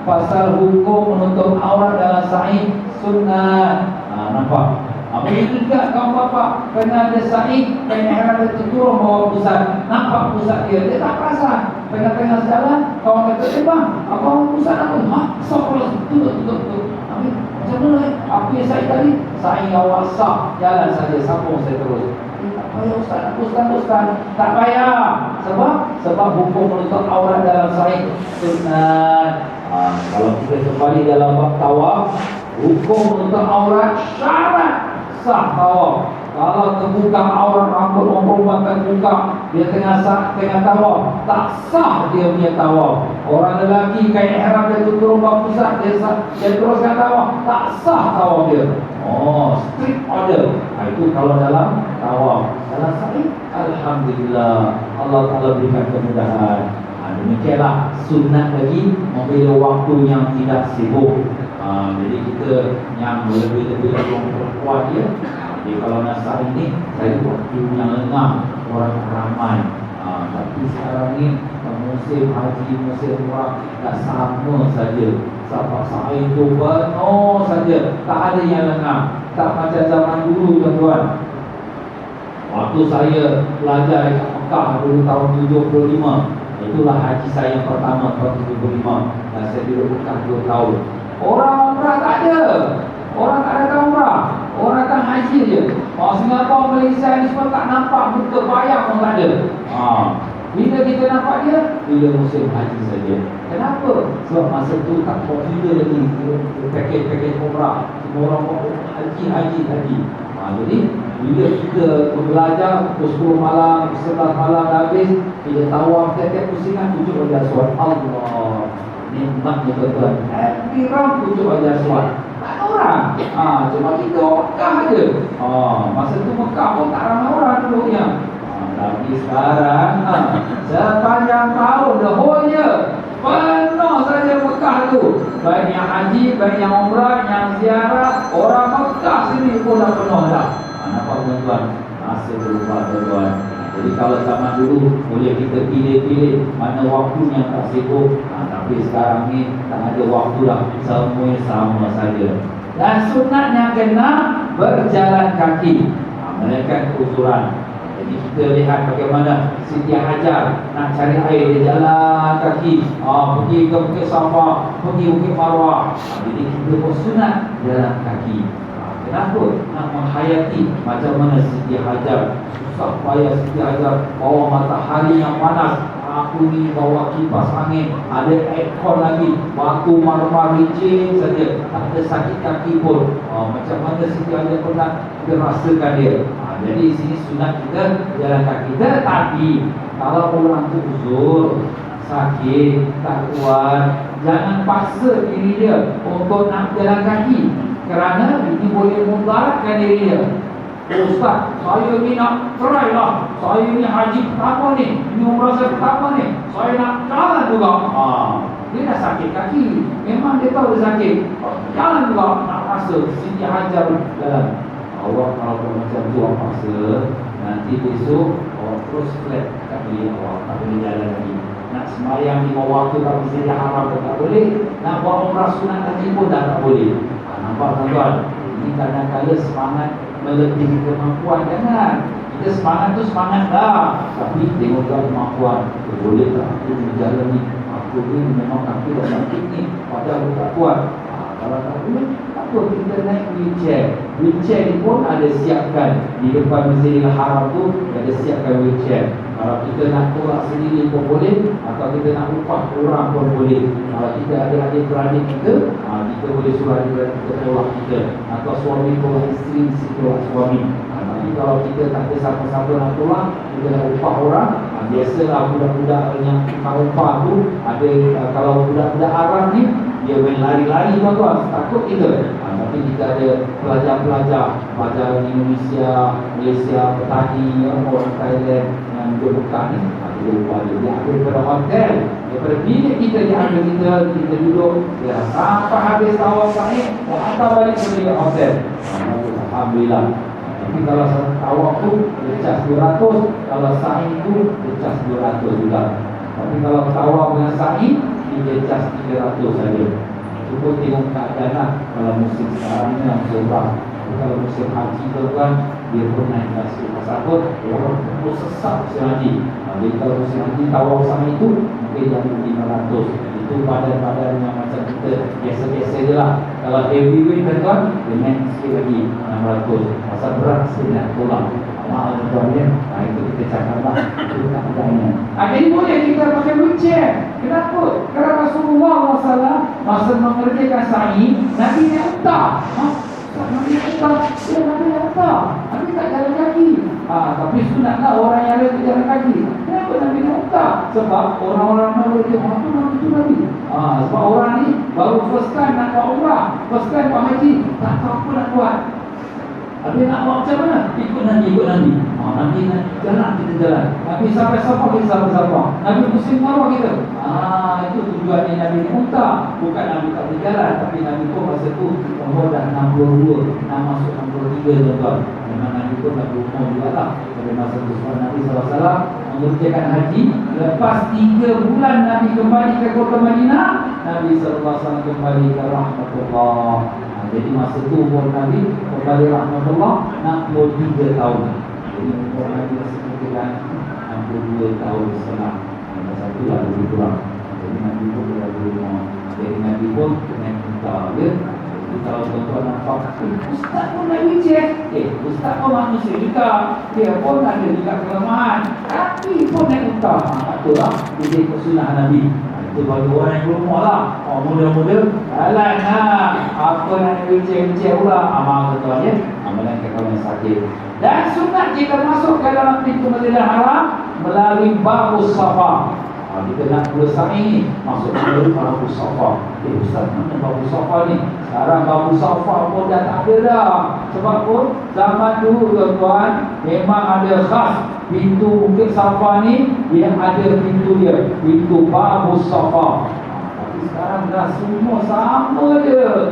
Pasal hukum menutup aurat dalam sa'i sunat. Nampak? Begitu juga kaum bapak kena ada sa'i, kain ihram dia turun bawah pusat. Nampak pusat dia tak perasan. Tengah-tengah jalan, kawan kata, bang, abang pusat apa? Sokolah, tutup. Macam mana? Apa yang sa'i tadi? Sa'i awal sah. Jalan saja, sambung saya terus. Tak payah Ustaz, Ustaz. Tak payah. Sebab hukum menutup aurat dalam sa'i sunat. Kalau kita kembali dalam bab tawaf, hukum menutup aurat syarat sah tawaf. Kalau terbuka aurat rambut orang perempuan terbuka, dia tengah tawaf, tak sah dia punya tawaf. Orang lelaki kain ihram dia turun bawah pusat, dia teruskan tawaf, tak sah tawaf dia. Strict order. Itu kalau dalam tawaf. Dalam sa'i, alhamdulillah, Allah Ta'ala berikan kemudahan. Demikianlah sunat lagi membela waktu yang tidak sibuk. Jadi kita yang lebih-lebih kuat dia. Jadi kalau nak sa'i ini, saya waktu yang lengang, orang ramai. Tapi sekarang ni musim haji, musim umrah dah sama saja. Sebab sa'i itu penuh saja, tak ada yang lengang. Tak macam zaman dulu tuan-tuan. Waktu saya belajar di Mekah dulu tahun 75, itulah haji saya yang pertama tahun 75. Dan saya duduk Mekah 2 tahun. Orang umrah tak ada. Orang tak datang umrah, orang datang haji je. Singapura, Malaysia ni semua tak nampak muka bayang pun tak ada. Bila kita nampak dia, bila musim haji saja. Kenapa? Sebab masa tu tak popular lagi paket-paket umrah. Semua orang buat haji tadi. Jadi bila kita belajar pukul 10 malam, 11 malam dah habis, kita tawaf tiap-tiap pusingan tujuh Hajar Aswad. Allah, nikmatnya tuan-tuan. Every round tujuh Hajar Aswad. Tak ada orang. Cuma kita Mekah je. Masa tu Mekah pun tak ramai orang duduknya. Tapi sekarang sepanjang tahun, the whole year, penuh saja Mekah tu. Baik yang haji, baik yang umrah, yang ziarah, orang Mekah sini pun dah penuh dah. Nampak tuan-tuan? Masa berubah tuan-tuan. Jadi kalau zaman dulu boleh kita pilih-pilih mana waktunya tak sibuk, tapi sekarang ni tak ada waktu dah. Semua sama saja. Dan sunatnya kena berjalan kaki. Mereka keuzuran. Jadi kita lihat bagaimana Siti Hajar nak cari air, dia jalan kaki, pergi ke Bukit Safa, pergi Bukit Marwah. Jadi kita pun sunat jalan kaki. Kenapa? Nak menghayati macam mana Siti Hajar susah payah Siti Hajar bawa matahari yang panas. Aku ni bawa kipas angin, ada aircon lagi, batu marmar licin saja, tak ada sakit kaki pun. Macam mana Siti Hajar pernah kita rasakan dia. Jadi sini sunat kita jalan kaki. Tetapi kalau orang tu uzur, sakit, tak kuat, jangan paksa diri dia untuk nak jalan kaki, kerana ini boleh mudaratkan diri dia. Ustaz, saya ni nak try lah, saya ni haji pertama ni, ini umrah saya pertama ni, saya nak jalan juga. Dia dah sakit kaki, memang dia tahu dia sakit, jalan juga, nak rasa Siti Hajar jalan. Allah kalau macam tu awak paksa, nanti besok awak terus flat, tak boleh awak, tak boleh jalan lagi. Nak semayang 5 waktu tak Masjidil Haram pun tak boleh, nak buat umrah sunat haji pun dah tak boleh. Nampak tuan-tuan? Ini kadang-kadang semangat melebihi kemampuan. Jangan, kita semangat tu semangat dah, tapi tengok kemampuan. Boleh tak aku berjalan ni, aku ni memang kaki dah sakit ni, padahal aku tak kuat. Kalau tak boleh, apa kita naik wheelchair. Wheelchair ni pun ada siapkan di depan Masjidil Haram tu, ada siapkan wheelchair. Kalau kita nak tolak sendiri pun boleh, atau kita nak upah orang pun boleh. Kalau kita ada adik-beradik kita, kita boleh suruh adik-beradik kita tolak kita, atau suami tolak isteri, isteri tolak suami. Tapi kalau kita tak ada siapa-siapa nak tolak, kita nak upah orang. Biasalah budak-budak yang tukang upah tu ada, kalau budak-budak Arab ni dia main lari-lari tuan-tuan, takut kita. Tapi kita ada pelajar-pelajar pelajaran Indonesia, Malaysia, petani, orang Thailand yang duduk Mekah ni, dia upah dia ambil daripada hotel, daripada bilik kita, dia ambil kita duduk, dia sampai habis tawaf sa'i, dia hantar balik ke bilik hotel. Alhamdulillah. Tapi kalau tawaf tu dia cas 200, kalau sa'i tu dia cas 200 juga. Tapi kalau tawaf dengan sa'i dia cas 300 saja. Cuba tengok keadaan lah. Kalau musim sekarang ni yang berubah. Kalau musim haji tu kan, dia pun naik kasih. Pasal apa? Orang pun sesat musim haji. Jadi kalau musim haji tawaf sama itu, mungkin yang 500. Itu badan-badan yang macam kita biasa-biasa je lah. Kalau heavyweight kan, dia naik sikit lagi 600. Pasal berat sikit nak tolak. Mahal tuan ya. Itu kita cakap lah. Itu tak adanya. Jadi boleh kita pakai wheelchair. Kenapa? Kerana Rasulullah SAW masa mengerjakan sa'i, Nabi ni hantar. Nabi ni hantar. Ya, Nabi ni hantar. Nabi tak jalan kaki. Tapi sunatlah orang yang ada jalan kaki. Kenapa Nabi ni hantar? Sebab orang-orang Nabi dia tu Nabi. Sebab orang ni baru first time nak buat umrah, first time buat haji, tak tahu apa nak buat. Habis nak buat macam mana? Ikut Nabi. Nabi jalan, kita jalan. Nabi sampai Safa, kita sampai Safa. Nabi musim marwah kita. Itu tujuannya Nabi ni unta. Bukan Nabi tak berjalan, tapi Nabi pun masa tu umur dah 62, nak masuk 63 tuan-tuan. Memang Nabi pun dah berumur juga lah. Pada masa tu Nabi SAW mengerjakan haji. Lepas 3 bulan Nabi kembali ke kota Madinah, Nabi SAW kembali ke rahmatullah. Jadi masa tu umur Nabi kembali rahmatullah 63 tahun. Jadi umur Nabi masa itu kan 62 tahun setengah. Masa tu lah lebih kurang. Jadi Nabi pun dah berumur. Jadi Nabi pun kena minta dia. Kalau tuan-tuan nampak, ustaz pun nak wheelchair. Ustaz pun manusia juga. Dia pun ada juga kelemahan. Kaki pun naik unta. Betul lah. Jadi kesunnah Nabi. Itu bagi orang yang berumur lah. Muda-muda jalan lah. Apa nak wheelchair pula. Amal tuan ya. Amalan kalau yang sakit. Dan sunat jika masuk ke dalam pintu Masjidil Haram melalui Babus Safa. Kita nak bersama ini masuk melalui Babus Safa. Ustaz, mana Babus Safa ni? Sekarang Babus Safa pun dah tak ada dah. Sebab pun zaman dulu tuan-tuan memang ada khas pintu Bukit Safa ni, dia ada pintu dia, pintu Babus Safa. Sekarang dah semua sama je.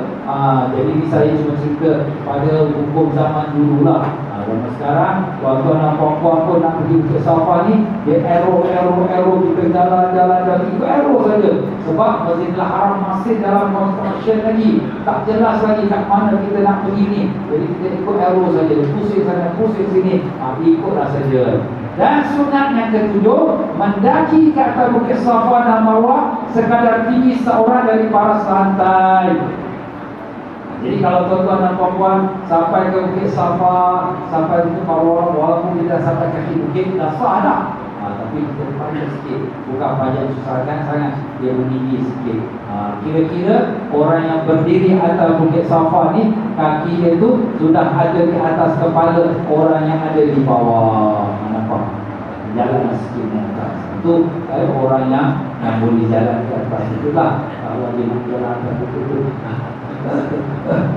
Jadi saya cuma cerita pada hukum zaman dulu lah. Zaman sekarang tuan-tuan dan puan-puan pun nak pergi ke Safa ni, dia arrow kita jalan-jalan ikut arrow saja. Sebab Masjidil Haram masih dalam construction lagi, tak jelas lagi kat mana kita nak pergi ni. Jadi kita ikut arrow saja, pusing sana pusing sini, ikutlah saja. Dan sunat yang ketujuh, mendaki ke atas Bukit Safa dan Marwah sekadar tinggi seorang dari para santai. Jadi kalau tuan-tuan dan puan-puan sampai ke Bukit Safa, sampai ke Marwah, walaupun kita sampai kaki bukit, dah sah dah. Tapi kita panjang sikit, bukan panjang susah sangat, dia meninggi sikit. Kira-kira orang yang berdiri atas Bukit Safa ni, kaki dia tu sudah ada di atas kepala orang yang ada di bawah. Nampak? Jalan sikit di atas. Itu orang yang boleh jalan ke atas itulah. Kalau dia nak jalan ke atas itu,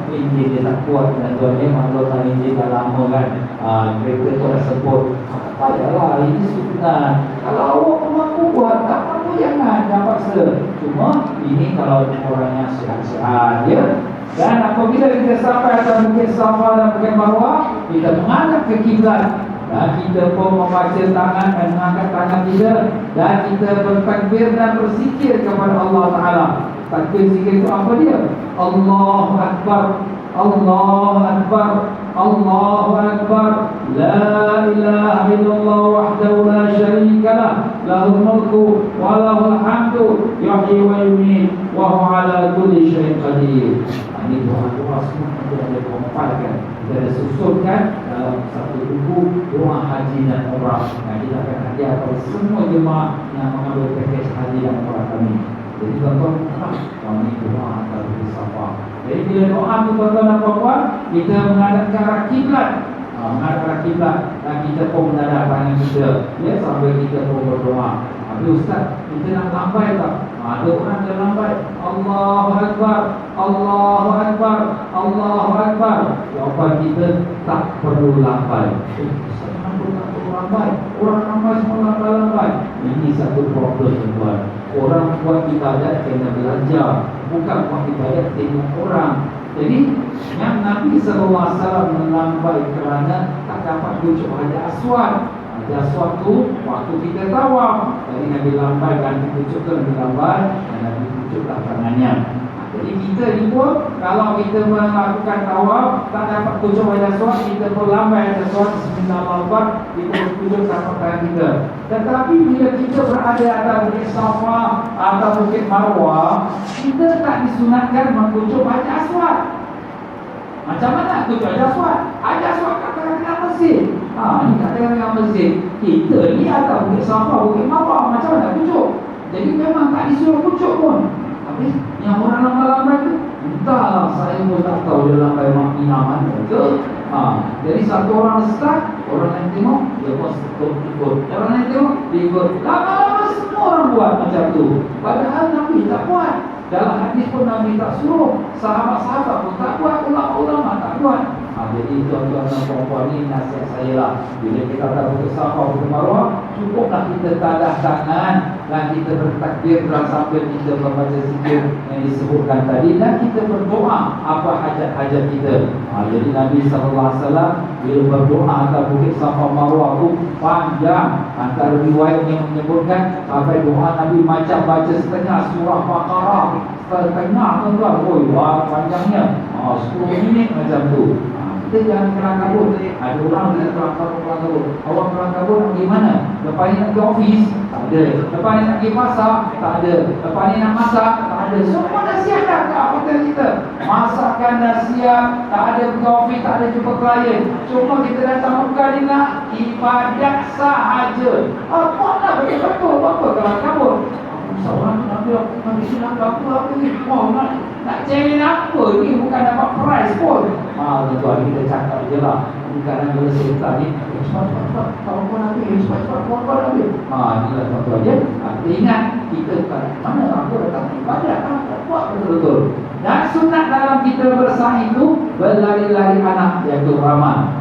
enjin dia tak kuat dan tuan ni maklum kan enjin dah lama kan. Kereta tu dah sebut, tak payahlah, ini sunat. Kalau awak mampu buat, tak mampu jangan paksa. Cuma ini kalau orang yang sihat-sihat ya. Dan apabila kita sampai atas Bukit Safa dan Bukit Marwah, kita menghadap ke kiblat. Dan kita pun membaca tangan dan mengangkat tangan kita, dan kita bertakbir dan berzikir kepada Allah Ta'ala. Takbir zikir itu apa dia? Allahu Akbar, Allahu Akbar, Allahu Akbar, La ilaha illallah wahdahu la syarika lah, lahul mulku wa lahul hamdu, yuhyi wa yumiit, wa huwa ala kulli syai'in qadir. Ini doa-doa semua kita ada kompilkan, kita ada susunkan dalam satu buku doa haji dan umrah. Kita akan hadiah kepada semua jemaah yang mengambil package haji dan umrah kami. Jadi tuan-tuan, kami doa antara Bukit Safa. Jadi bila doa tu tuan-tuan dan puan-puan, kita menghadap ke arah kiblat. Menghadap ke arah kiblat, dan kita pun menghadap tangan kita, ya, sambil kita pun berdoa. Tapi ustaz, kita nak lambai tak? Ada orang yang lambai. Allahu Akbar, Allahu Akbar, Allahu Akbar. Jawapan kita tak perlu lambai. Kenapa tak perlu lambai? Orang ramai semua lambai-lambai. Ini satu problem tuan. Orang buat ibadat kena belajar, bukan buat ibadat tengok orang. Jadi yang Nabi SAW melambai kerana tak dapat pucuk Hajar Aswad. Hajar Aswad tu waktu kita tawaf, jadi Nabi lambai, ganti pucukkan Nabi lambai, dan Nabi pucuklah tangannya. Jadi kita ni pun kalau kita melakukan tawaf tak dapat pucuk Hajar Aswad, kita pun lambai Hajar Aswad, Bismillahirrahmanirrahim, kita pucuk sampai tangan kita. Tetapi bila kita berada atas Bukit Safa atau Bukit Marwah, kita tak disunatkan mempucuk Hajar Aswad. Macam mana pucuk Hajar Aswad? Hajar Aswad kat tengah-tengah masjid. Ini kat tengah-tengah masjid. Kita ni atas Bukit Safa, Bukit Marwah, macam mana pucuk? Jadi memang tak disuruh pucuk pun. Tapi yang orang lambai-lambai tu, entahlah, saya pun tak tahu dia lambai makna mana ke. Jadi satu orang start, orang yang tengok, dia pun ikut. Orang yang tengok, dia ikut. Lama-lama semua orang buat macam tu. Padahal Nabi tak buat. Dalam hadis pun Nabi tak suruh. Sahabat-sahabat pun tak buat. Ulama-ulama tak buat. Jadi tuan-tuan dan puan-puan, ini nasihat saya lah. Bila kita tak Bukit Safa, Bukit Marwah, cukuplah kita tadah tangan dan kita bertakbir dan sambil kita membaca zikir yang disebutkan tadi, dan kita berdoa apa hajat-hajat kita. Jadi Nabi SAW bila berdoa atas Bukit Safa Marwah itu panjang. Antara riwayat yang menyebutkan sampai doa Nabi macam baca setengah surah Baqarah, setengah tuan-tuan. Wah, panjangnya 10 minit macam tu. Kita jangan kelang kabut. Ada orang dia kelang kabut. Awak kelang kabut nak pergi mana? Lepas ni nak pergi office? Tak ada. Lepas ni nak pergi pasar? Tak ada. Lepas ni nak masak? Tak ada. ada. Semua dah siap dah kat hotel kita. Masakan dah siap, tak ada kopi, tak ada jumpa klien. Cuma kita datang buka dia nak ibadat sahaja. Apa nak bagi betul apa kalau kabur? Seorang nak sini apa ni? Mau nak cari apa ni? Bukan dapat prize pun. Tuan kita cakap je lah. Bukan nak bila cerita ni. Cepat-cepat. Kalau kau nak ambil, cepat-cepat. Kau nak ambil. Inilah tuan-tuan je. Kita ingat kita mana aku datang ibadat. Tak buat betul-betul. Dan sunat dalam kita bersaing itu berlari-lari anak, iaitu ramal.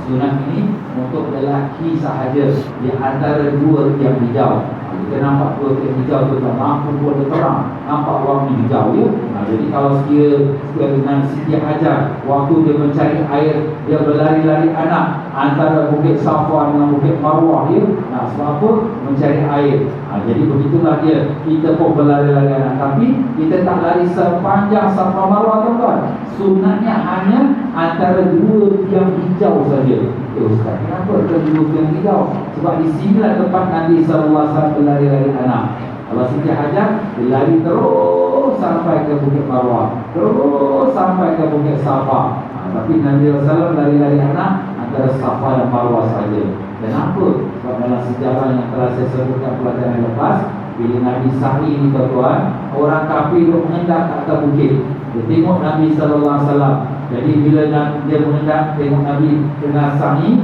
Sunat ini untuk lelaki sahaja di antara dua tiang hijau. Kita nampak dua tiang hijau tu tak mampu pun terang. Nampak orang ni hijau ya. Jadi kalau sekiranya dengan Siti Hajar, waktu dia mencari air, dia berlari-lari anak antara Bukit Safa dengan Bukit Marwah ya. Sebab apa? Mencari air. Jadi begitulah dia. Kita pun berlari-lari anak. Tapi kita tak lari sepanjang Safa Marwah tuan-tuan. Sunatnya hanya antara dua tiang hijau saja. Ustaz, kenapa ada dua tiang hijau? Sebab di sinilah tempat Nabi SAW berlari-lari anak. Kalau Siti Hajar, dia lari terus sampai ke Bukit Marwah, terus sampai ke Bukit Safa. Tapi Nabi SAW lari-lari anak antara Safa dan Marwah saja. Dan apa? Sebab dalam sejarah yang telah saya sebutkan pelajaran yang lepas, bila Nabi sa'i ni tuan-tuan, orang kafir mengendap ke atas bukit. Dia tengok Nabi SAW. Jadi bila dia mengendap tengok Nabi tengah sa'i,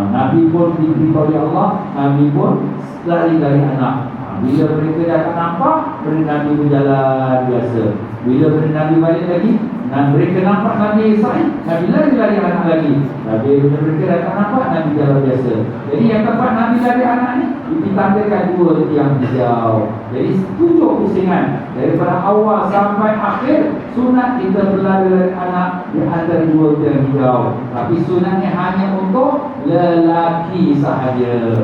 Nabi pun diberitahu oleh Allah, Nabi pun lari-lari anak. Bila mereka dah nampak, Nabi berjalan biasa. Bila Nabi balik lagi, dan mereka nampak Nabi sa'i, Nabi lari-lari anak lagi. Bila mereka dah nampak, Nabi jalan biasa. Jadi yang tempat Nabi lari anak ni ditandakan dua tiang hijau. Jadi 7 pusingan daripada awal sampai akhir. Sunat kita berlari-lari anak di antara dua tiang hijau. Tapi sunatnya hanya untuk lelaki sahaja,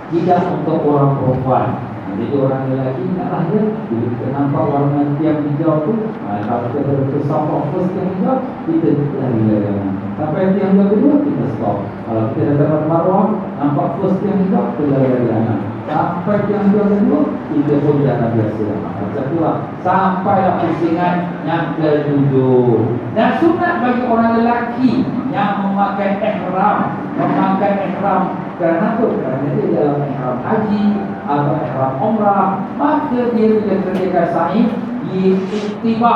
tidak untuk orang perempuan. Jadi orang lelaki naklah dia. Bila kita nampak warna tiang hijau tu, kalau kita bersama first tiang hijau, kita lari-lari anak. Sampai tiang hijau kedua, kita stop. Kalau kita dah dapat Marwah, nampak first tiang hijau, kita lari-lari anak. Sampai tiang hijau kedua, kita pun jalan biasa. Macam itulah. Sampailah pusingan yang ke-7. Dan sunat bagi orang lelaki yang memakai ihram, kerana apa? Kerana dia dalam ihram haji atau ihram umrah, maka dia bila kerjakan sa'i, ittiba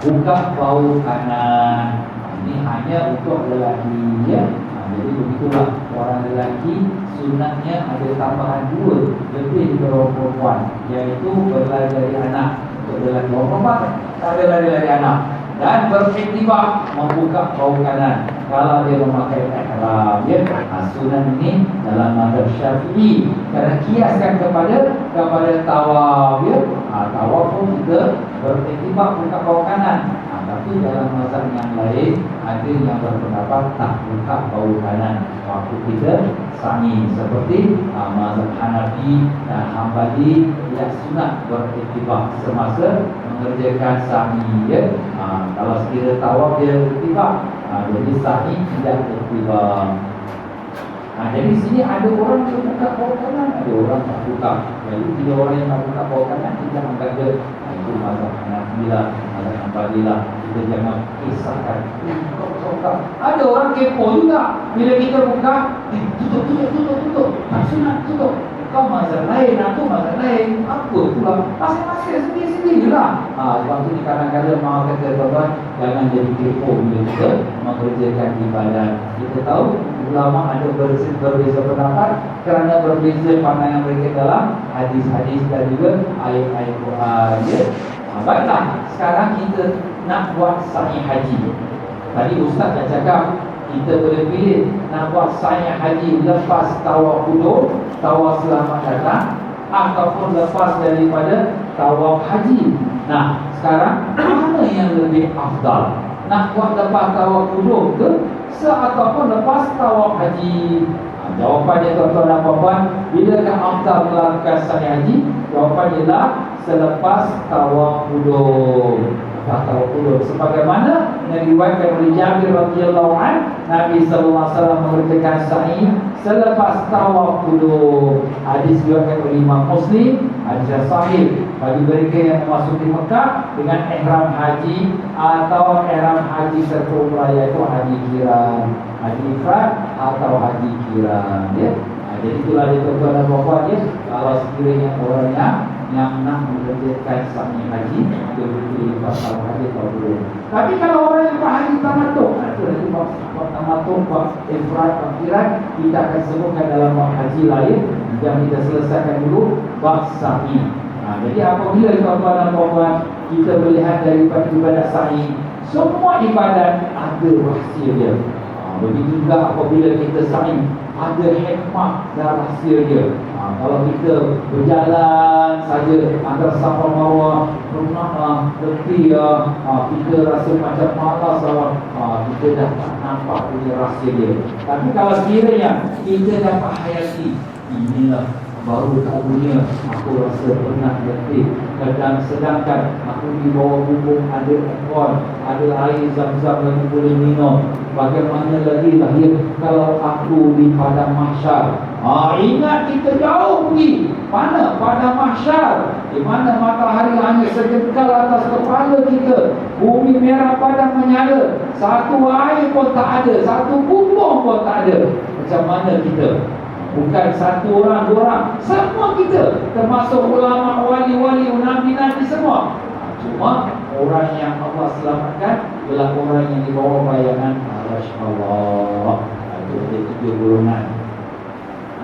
buka bau kanan. Ini hanya untuk lelaki ya. Jadi begitulah orang lelaki sunatnya ada tambahan 2 lebih daripada orang perempuan, iaitu berlari-lari anak. Untuk lelaki, orang perempuan tak ada lari-lari anak. Dan beriktibar membuka bau kanan kalau dia memakai ihram ya. Sunat ini dalam mazhab Syafi'i kerana kiaskan kepada tawaf ya. Tawaf pun kita beriktibar buka bau kanan. Tapi dalam mazhab yang lain ada yang berpendapat tak buka bau kanan waktu kita sa'i, seperti mazhab Hanafi dan Hambali yang sunat beriktibar semasa mengerjakan sa'i ya. Kalau sekiranya tawaf dia beriktibar, jadi sa'i tidak beriktibar. Jadi sini ada orang yang buka bau kanan, ada orang tak buka. Jadi 3 orang yang tak buka bau kanan, kita mengkata itu mazhab Hanafi lah, mazhab Hambali lah. Kita jangan kisahkan ada orang kepo juga. Bila kita buka, tutup, tak sunat tutup. Kau mazhab lain, aku mazhab lain. Apa pula? Masing-masing sendiri-sendiri lah. Sebab tu ni kadang-kadang mahu kata tuan-tuan, jangan jadi kepo bila kita mengerjakan ibadat. Kita tahu ulama ada berbeza pendapat kerana berbeza pandangan mereka dalam hadis-hadis dan juga ayat-ayat Quran ya. Baiklah, sekarang kita nak buat sa'i haji. Tadi Ustaz dah cakap kita boleh pilih nak buat sa'i haji lepas tawaf qudum, tawaf selamat datang, ataupun lepas daripada tawaf haji. Nah, sekarang mana yang lebih afdal? Nak buat lepas tawaf qudum ke ataupun lepas tawaf haji? Jawapannya tuan-tuan dan puan-puan, bilakah afdal melakukan sa'i haji? Jawapannya ialah selepas tawaf qudum. Fatahul sebagaimana yang diriwayatkan oleh Jabir radhiyallahu anhu, Nabi sallallahu alaihi wasallam mengerjakan sa'i selepas tawaf qudum. Hadis diriwayatkan oleh Imam Muslim, hadis yang sahih bagi mereka yang memasuki Mekah dengan ihram haji atau ihram haji serta umrah, iaitu haji kiran, haji ifrad atau haji kiran, ya. Jadi itulah dia tuan-tuan dan puan-puan, ya. Kalau sekiranya orangnya yang nak mengerjakan sa'i haji, dia boleh pasal haji atau belum. Tapi kalau orang yang haji tamattu, itu lagi buat tamattu, buat ifrad, buat kiran, kita akan sebutkan dalam bab haji lain yang kita selesaikan dulu, bab sa'i. Jadi apabila tuan-tuan dan puan-puan kita melihat daripada ibadat sa'i, semua ibadat ada rahsia dia. Begitu juga apabila kita sa'i, ada hikmah dan rahsia dia. Kalau kita berjalan saja antara Safa Marwah, pernah letih, kita rasa macam malas, kita dah tak nampak punya rahsia dia. Tapi kalau sekiranya kita dapat hayati, inilah baru tahunya aku rasa pernah letih, dan sedangkan aku di bawah bumbung ada aircon, ada air zam-zam yang boleh minum. Bagaimana lagi lahir kalau aku di padang mahsyar? Ingat kita jauh pergi. Mana? Padang mahsyar, di mana matahari hanya sejengkal atas kepala kita, bumi merah padang menyala, satu air pun tak ada, satu bumbung pun tak ada. Macam mana kita? Bukan satu orang, dua orang, semua kita, termasuk ulama, wali-wali, nabi-nabi semua. Cuma orang yang Allah selamatkan ialah orang yang di bawah bayangan arasy Allah. Itu ada 7 golongan.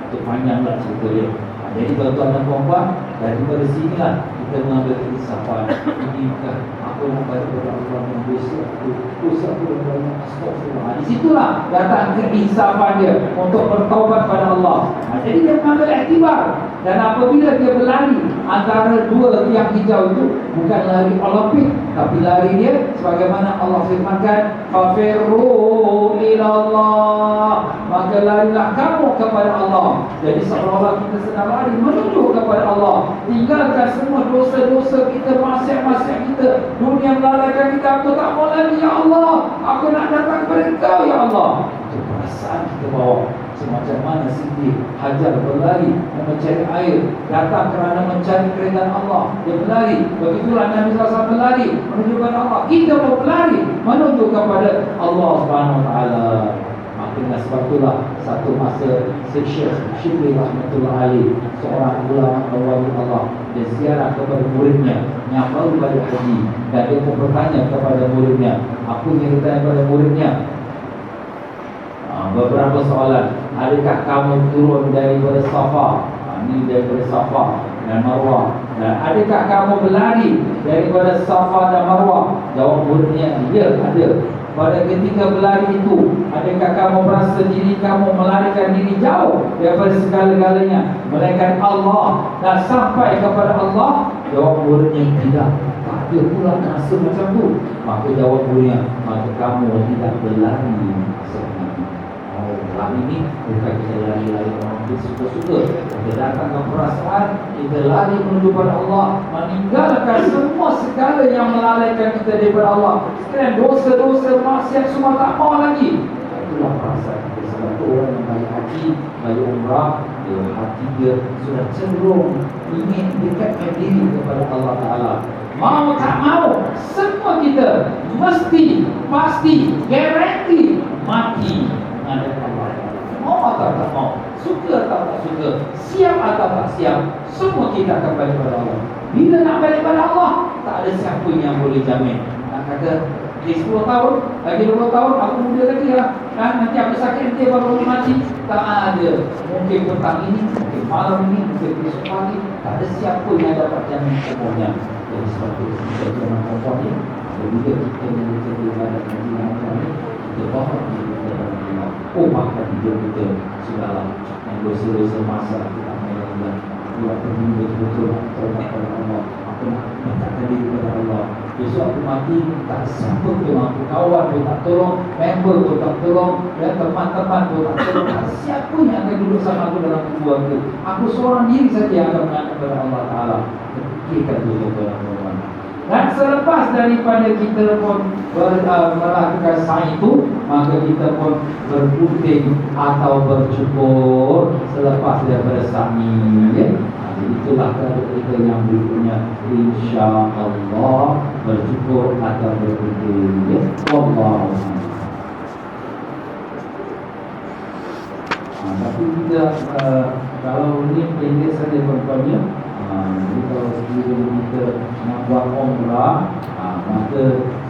Itu panjanglah cerita dia. Jadi tuan-tuan dan puan-puan, daripada sinilah kita mengambil insafan. Inikah aku nak balik kepada Allah yang dosa aku dan banyak astagfirullah. Di situlah datang keinsafan dia untuk bertaubat pada Allah. Jadi dia mengambil iktibar. Dan apabila dia berlari antara dua tiang hijau itu, bukan lari olimpik, tapi lari dia sebagaimana Allah firmankan, fafirru ilallah, maka larilah kamu kepada Allah. Jadi seolah-olah kita sedang lari menuju kepada Allah. Tinggalkan semua dosa-dosa kita, maksiat-maksiat kita, dunia melalaikan kita. Aku tak mau lagi, ya Allah, aku nak datang kepada Engkau, ya Allah. Itu perasaan kita bawa. Semacam mana Siti Hajar berlari mencari air, datang kerana mencari keridhaan Allah. Dia berlari. Begitulah Nabi SAW berlari menuju kepada Allah. Kita mau berlari menuju kepada Allah Subhanahu Wa Taala. Makanya sebab itulah satu masa Syekh Syibli rahmatullah alaih, seorang ulama wali Allah, dia ziarah kepada muridnya yang baru balik haji, dan dia pun bertanya kepada muridnya. Aku bertanya kepada muridnya beberapa soalan. Adakah kamu turun daripada Safa? Ini daripada Safa dan Marwah. Dan adakah kamu berlari daripada Safa dan Marwah? Jawab muridnya, ya, ada. Pada ketika berlari itu, adakah kamu merasa diri kamu melarikan diri jauh daripada segala-galanya, melainkan Allah, dan sampai kepada Allah? Jawab muridnya, tidak. Tak ada pula rasa macam tu. Maka jawab muridnya, maka kamu tidak berlari sebenarnya. Lari ini bukan kita lari-lari orang suka-suka. Kita datangkan perasaan, kita lari menuju pada Allah, meninggalkan semua segala yang melalaikan kita daripada Allah. Sekalian dosa-dosa, maksiat semua tak mau lagi. Itulah perasaan kita. Sebab itu orang yang balik haji, balik umrah, hati dia sudah cenderung ingin dekatkan diri kepada Allah Ta'ala. Mau tak mau, semua kita mesti, pasti, garanti mati menghadap Allah. Mau atau tak mau, suka atau tak suka, siap atau tak siap, semua kita akan balik pada Allah. Bila nak balik pada Allah, tak ada siapa yang boleh jamin. Nak kata, di 10 tahun, lagi 20 tahun, aku muda lagi lah, nanti aku sakit, nanti baru mati. Tak ada. Mungkin petang ini, mungkin malam ini, mungkin besok pagi, tak ada siapa yang dapat jamin semuanya. Jadi sebab itu, kita jangan kompon ni. Bila kita menjadi ibadat haji yang ini, kita bawa diri kita dalam Allah. Bahkan hidup kita sudahlah yang dosa-dosa masa kita mengalah. Aku nak pergi betul-betul taubat kepada Allah. Aku nak mendekatkan diri kepada Allah. Besok aku mati, tak siapa pun aku, kawan pun tak tolong, member pun tak tolong, dan teman-teman pun tak tolong. Tak siapa yang akan duduk sama aku dalam kubur aku. Aku seorang diri saja yang akan mengangkat kepada Allah Ta'ala. Fikirkan dulu tuan-tuan. Dan selepas daripada kita pun melakukan sa'i itu, maka kita pun berputing atau bercukur selepas daripada sa'i, ya. Jadi itulah kita yang berikutnya, insya-Allah bercukur atau berputing, ya. Wallahu a'lam. Tapi kita kalau ini pendek saja berpanjang. Jadi kalau sebelum kita nak buat umrah, maka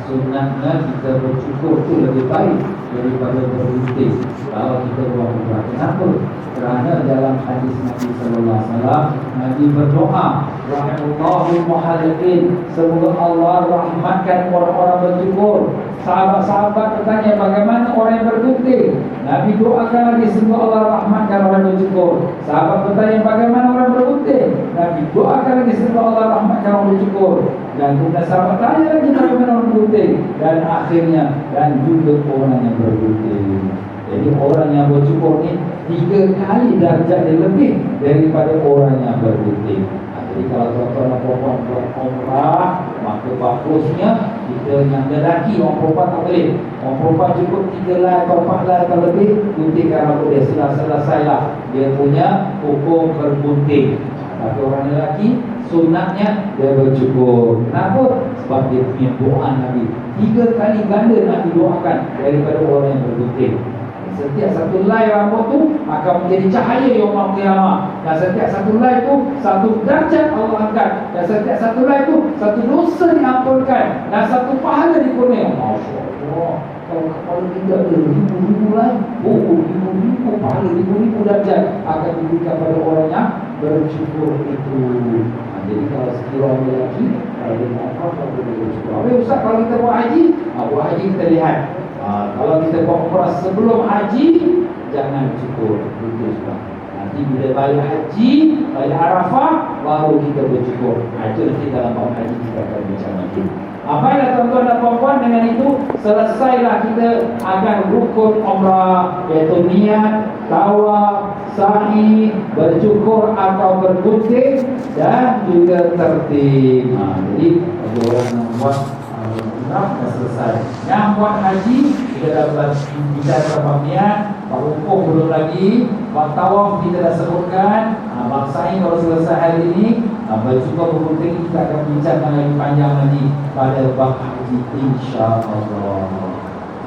sunatnya kita bercukur tu lebih baik daripada bergunting kalau kita buat umrah. Kenapa? Kerana dalam hadis Nabi sallallahu alaihi wasallam, Nabi berdoa, rahimahullahu muhalliqin, semoga Allah rahmatkan orang-orang bercukur. Sahabat-sahabat bertanya, bagaimana orang yang bergunting? Nabi doakan lagi, semoga Allah rahmatkan orang yang bercukur. Sahabat bertanya, bagaimana orang bergunting? Nabi doakan lagi, semoga Allah rahmatkan orang yang bercukur. Dan kemudian sahabat tanya lagi, bagaimana orang bergunting? Dan akhirnya, dan juga orang yang bergunting. Jadi orang yang bercukur ni 3 kali darjat dia lebih daripada orang yang bergunting. Jadi kalau tuan-tuan dan puan-puan buat umrah, maka bagusnya kita yang lelaki, orang perempuan tak boleh. Orang perempuan cukup 3 lai atau 4 lai atau lebih, guntingkan rambut dia, selesailah dia punya hukum bergunting. Tapi orang lelaki, sunatnya dia bercukur. Kenapa? Sebab dia punya doa Nabi 3 kali ganda Nabi doakan daripada orang yang bergunting. Setiap satu lai rambut tu akan menjadi cahaya yaumul qiyamah. Dan setiap satu lai tu satu darjat Allah angkat. Dan setiap satu lai tu satu dosa diampunkan dan satu pahala dikurniakan. Masya-Allah. Kalau kepala kita ada ribu-ribu lai, ribu-ribu pahala, ribu-ribu darjat akan diberikan pada orang yang bersyukur itu. Jadi kalau sekiranya lelaki, kalau dia nak apa boleh bersyukur. Habis Ustaz, kalau kita buat haji, buat haji kita lihat. Kalau kita buat umrah sebelum haji, jangan cukur, itu sebab nanti bila balik haji, balik Arafah, baru kita bercukur. Itu nanti dalam bab haji kita akan bincang lagi. Baiklah tuan-tuan dan puan-puan, dengan itu selesailah kita akan rukun umrah, iaitu niat, tawaf, sa'i, bercukur atau bergunting dan juga tertib. Jadi bagi orang yang buat dah selesai. Yang buat haji kita dah bicara tentang niat, bab wukuf belum lagi, bab tawaf kita dah sebutkan, bab sa'i kalau selesai hari ini, bercukur bergunting kita akan bincangkan lagi panjang lagi pada bab haji insya-Allah.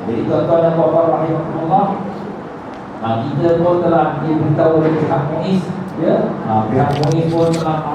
Jadi tuan-tuan dan puan-puan rahimahullah, kita pun telah diberitahu oleh pihak MUIS, ya. Pihak MUIS pun telah